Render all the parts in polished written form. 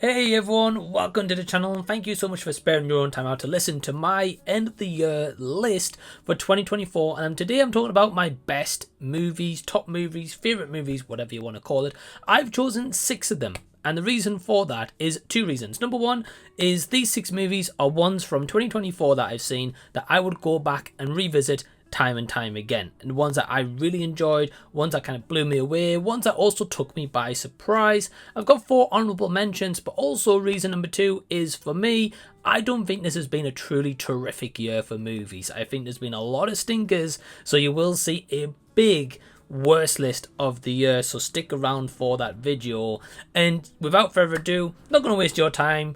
Hey everyone, welcome to the channel and thank you so much for sparing your own time out to listen to my end of the year list for 2024. And today I'm talking about my best movies, top movies, favourite movies, whatever you want to call it. I've chosen 6 of them. And the reason for that is 2 reasons. Number 1 is these 6 movies are ones from 2024 that I've seen that I would go back and revisit time and time again, and ones that I really enjoyed, ones that kind of blew me away, ones that also took me by surprise. I've got 4 honourable mentions, but also reason number 2 is, for me, I don't think this has been a truly terrific year for movies. I think there's been a lot of stinkers, so you will see a big worst list of the year, so stick around for that video. And without further ado, not going to waste your time,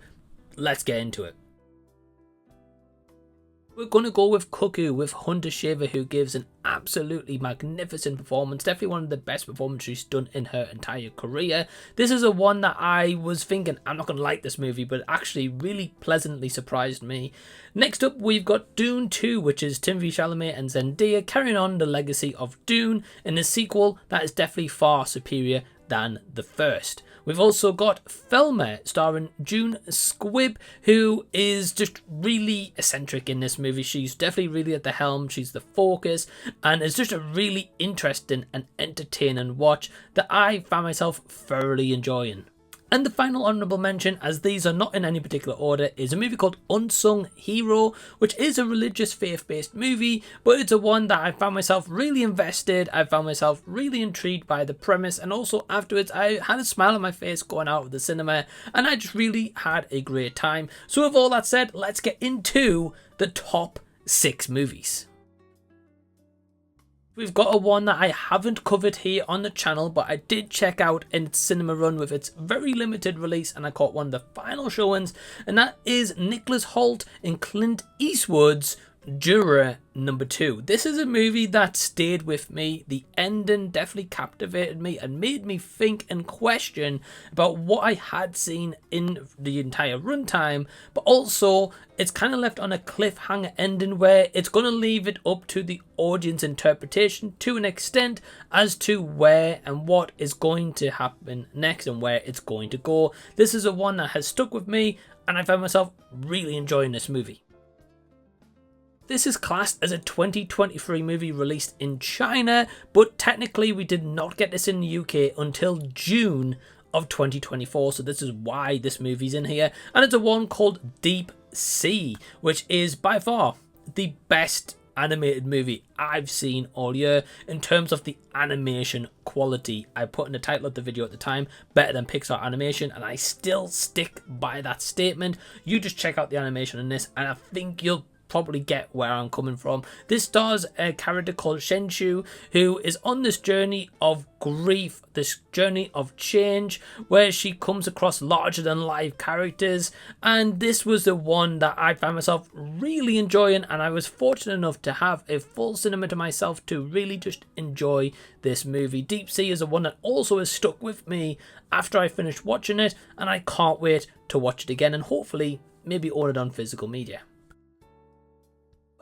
let's get into it. We're going to go with Cuckoo with Hunter Shaver, who gives an absolutely magnificent performance. Definitely one of the best performances she's done in her entire career. This is a one that I was thinking, I'm not going to like this movie, but it actually really pleasantly surprised me. Next up, we've got Dune 2, which is Timothée Chalamet and Zendaya carrying on the legacy of Dune in a sequel that is definitely far superior than the first. We've also got Thelma, starring June Squibb, who is just really eccentric in this movie. She's definitely really at the helm, she's the focus, and it's just a really interesting and entertaining watch that I found myself thoroughly enjoying. And the final honourable mention, as these are not in any particular order, is a movie called Unsung Hero, which is a religious faith-based movie, but it's a one that I found myself really invested, I found myself really intrigued by the premise, and also afterwards I had a smile on my face going out of the cinema, and I just really had a great time. So with all that said, let's get into the top 6 movies. We've got a one that I haven't covered here on the channel, but I did check out in its cinema run with its very limited release, and I caught one of the final showings, and that is Nicholas Hoult and Clint Eastwood's Juror number 2. This is a movie that stayed with me. The ending definitely captivated me and made me think and question about what I had seen in the entire runtime, but also it's kind of left on a cliffhanger ending where it's going to leave it up to the audience interpretation to an extent as to where and what is going to happen next and where it's going to go. This is a one that has stuck with me, and I found myself really enjoying this movie. This is classed as a 2023 movie released in China, but technically we did not get this in the UK until June of 2024, so this is why this movie's in here. And it's a one called Deep Sea, which is by far the best animated movie I've seen all year in terms of the animation quality. I put in the title of the video at the time, better than Pixar animation, and I still stick by that statement. You just check out the animation in this and I think you'll probably get where I'm coming from. This stars a character called Shenshu, who is on this journey of grief, this journey of change, where she comes across larger than life characters, and this was the one that I found myself really enjoying, and I was fortunate enough to have a full cinema to myself to really just enjoy this movie. Deep Sea is the one that also has stuck with me after I finished watching it, and I can't wait to watch it again and hopefully maybe own it on physical media.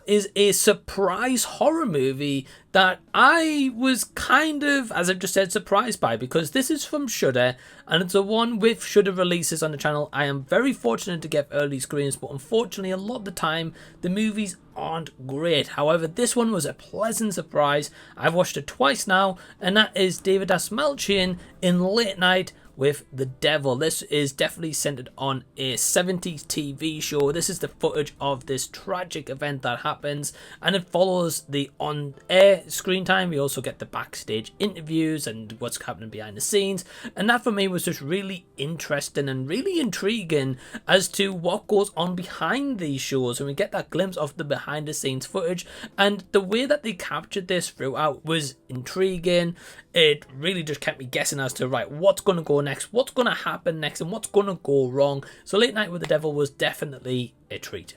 Is a surprise horror movie that I was kind of, as I've just said, surprised by, because this is from Shudder and it's a one with Shudder releases on the channel. I am very fortunate to get early screens, but unfortunately a lot of the time the movies aren't great. However, this one was a pleasant surprise. I've watched it twice now, and that is David Dastmalchian in Late Night with the Devil. This is definitely centered on a 70s TV show. This is the footage of this tragic event that happens, and it follows the on-air screen time. We also get the backstage interviews and what's happening behind the scenes, and that for me was just really interesting and really intriguing as to what goes on behind these shows, and we get that glimpse of the behind the scenes footage, and the way that they captured this throughout was intriguing. It really just kept me guessing as to, right, what's going to go next, what's going to happen next, and what's going to go wrong. So Late Night with the Devil was definitely a treat.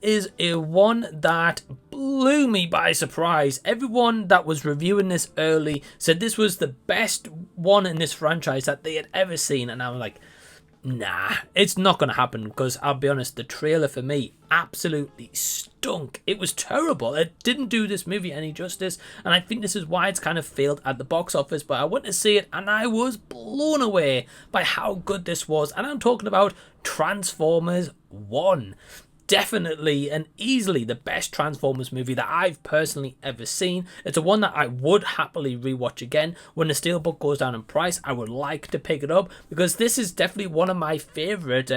Is a one that blew me by surprise. Everyone that was reviewing this early said this was the best one in this franchise that they had ever seen, and I was like, Nah, it's not going to happen because I'll be honest, the trailer for me absolutely stunk. It was terrible. It didn't do this movie any justice, and I think this is why it's kind of failed at the box office. But I went to see it and I was blown away by how good this was. And I'm talking about Transformers 1. Definitely and easily the best Transformers movie that I've personally ever seen. It's a one that I would happily rewatch again. When the Steelbook goes down in price, I would like to pick it up because this is definitely one of my favourite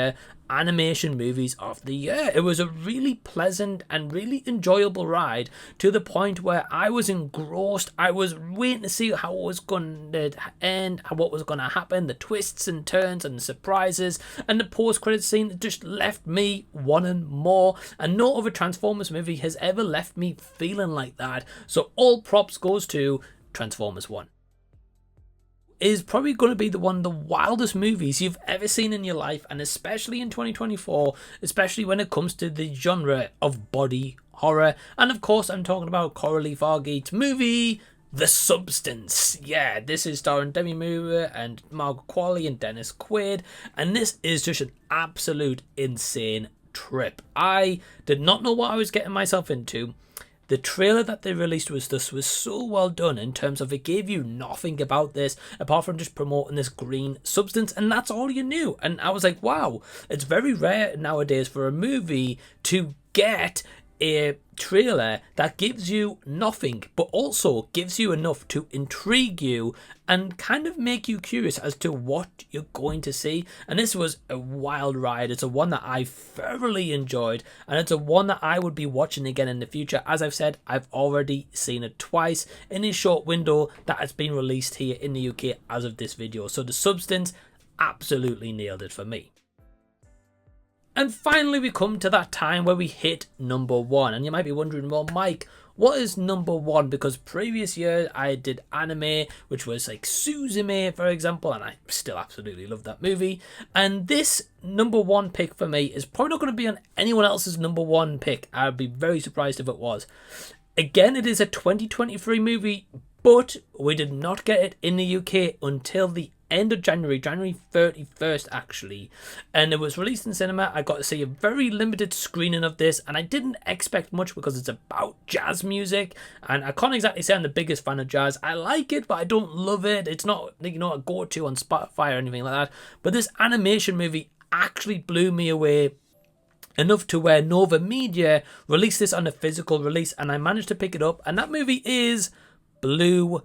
animation movies of the year. It was a really pleasant and really enjoyable ride to the point where I was engrossed. I was waiting to see how it was going to end, what was going to happen, the twists and turns and surprises, and the post-credit scene just left me wanting more. And no other Transformers movie has ever left me feeling like that. So all props goes to Transformers 1. Is probably going to be one of the wildest movies you've ever seen in your life, and especially in 2024, especially when it comes to the genre of body horror. And of course, I'm talking about Coralie Fargeet's movie, The Substance. Yeah, this is starring Demi Moore and Margot Qualley and Dennis Quaid, and this is just an absolute insane trip. I did not know what I was getting myself into. The trailer that they released was so well done in terms of it gave you nothing about this apart from just promoting this green substance, and that's all you knew. And I was like, wow, it's very rare nowadays for a movie to get a trailer that gives you nothing but also gives you enough to intrigue you and kind of make you curious as to what you're going to see. And this was a wild ride. It's a one that I thoroughly enjoyed, and it's a one that I would be watching again in the future. As I've said, I've already seen it twice in a short window that has been released here in the UK as of this video. So The Substance absolutely nailed it for me. And finally, we come to that time where we hit number one. And you might be wondering, well, Mike, what is number one? Because previous year I did anime, which was like Suzume, for example, and I still absolutely love that movie. And this number one pick for me is probably not going to be on anyone else's number one pick. I'd be very surprised if it was. Again, it is a 2023 movie, but we did not get it in the UK until the end of January 31st actually, and it was released in cinema. I got to see a very limited screening of this, and I didn't expect much because it's about jazz music, and I can't exactly say I'm the biggest fan of jazz. I like it, but I don't love it. It's not, you know, a go-to on Spotify or anything like that. But this animation movie actually blew me away enough to where Nova Media released this on a physical release, and I managed to pick it up, and that movie is Blue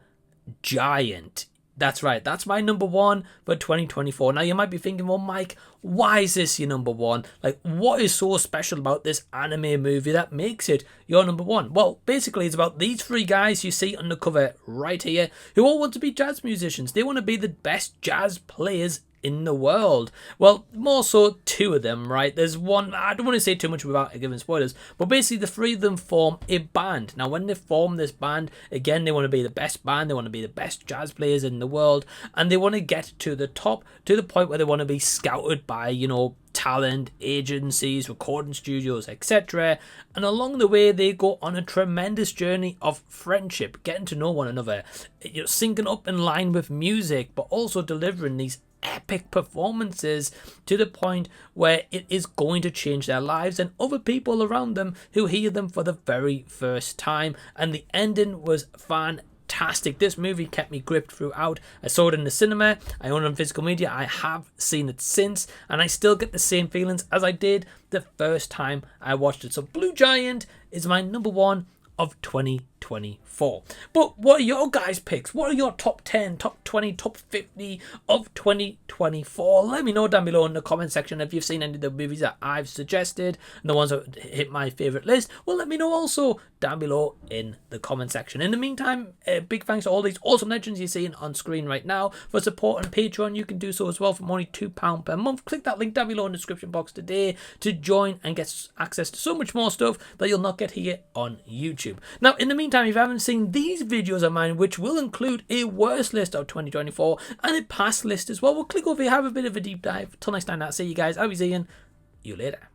Giant. That's right, that's my number one for 2024. Now you might be thinking, well, Mike, why is this your number one? Like, what is so special about this anime movie that makes it your number one? Well, basically it's about these three guys you see on the cover right here who all want to be jazz musicians. They want to be the best jazz players in the world. Well, more so two of them, right? There's one, I don't want to say too much without giving spoilers, but basically the three of them form a band. Now when they form this band, again, they want to be the best band, they want to be the best jazz players in the world, and they want to get to the top, to the point where they want to be scouted by, you know, talent agencies, recording studios, etc. And along the way they go on a tremendous journey of friendship, getting to know one another, you know, syncing up in line with music, but also delivering these epic performances to the point where it is going to change their lives and other people around them who hear them for the very first time. And the ending was fantastic. This movie kept me gripped throughout. I saw it in the cinema, I own it on physical media, I have seen it since, and I still get the same feelings as I did the first time I watched it. So Blue Giant is my number one of 2024. But what are your guys' picks? What are your top 10, top 20, top 50 of 2024? Let me know down below in the comment section if you've seen any of the movies that I've suggested and the ones that hit my favourite list. Well, let me know also down below in the comment section. In the meantime, big thanks to all these awesome legends you're seeing on screen right now. For support on Patreon, you can do so as well from only £2 per month. Click that link down below in the description box today to join and get access to so much more stuff that you'll not get here on YouTube. Now, in the meantime, if you haven't seen these videos of mine, which will include a worst list of 2024 and a past list as well, click over here, have a bit of a deep dive. Till next time, I'll see you guys. I'll be seeing you later.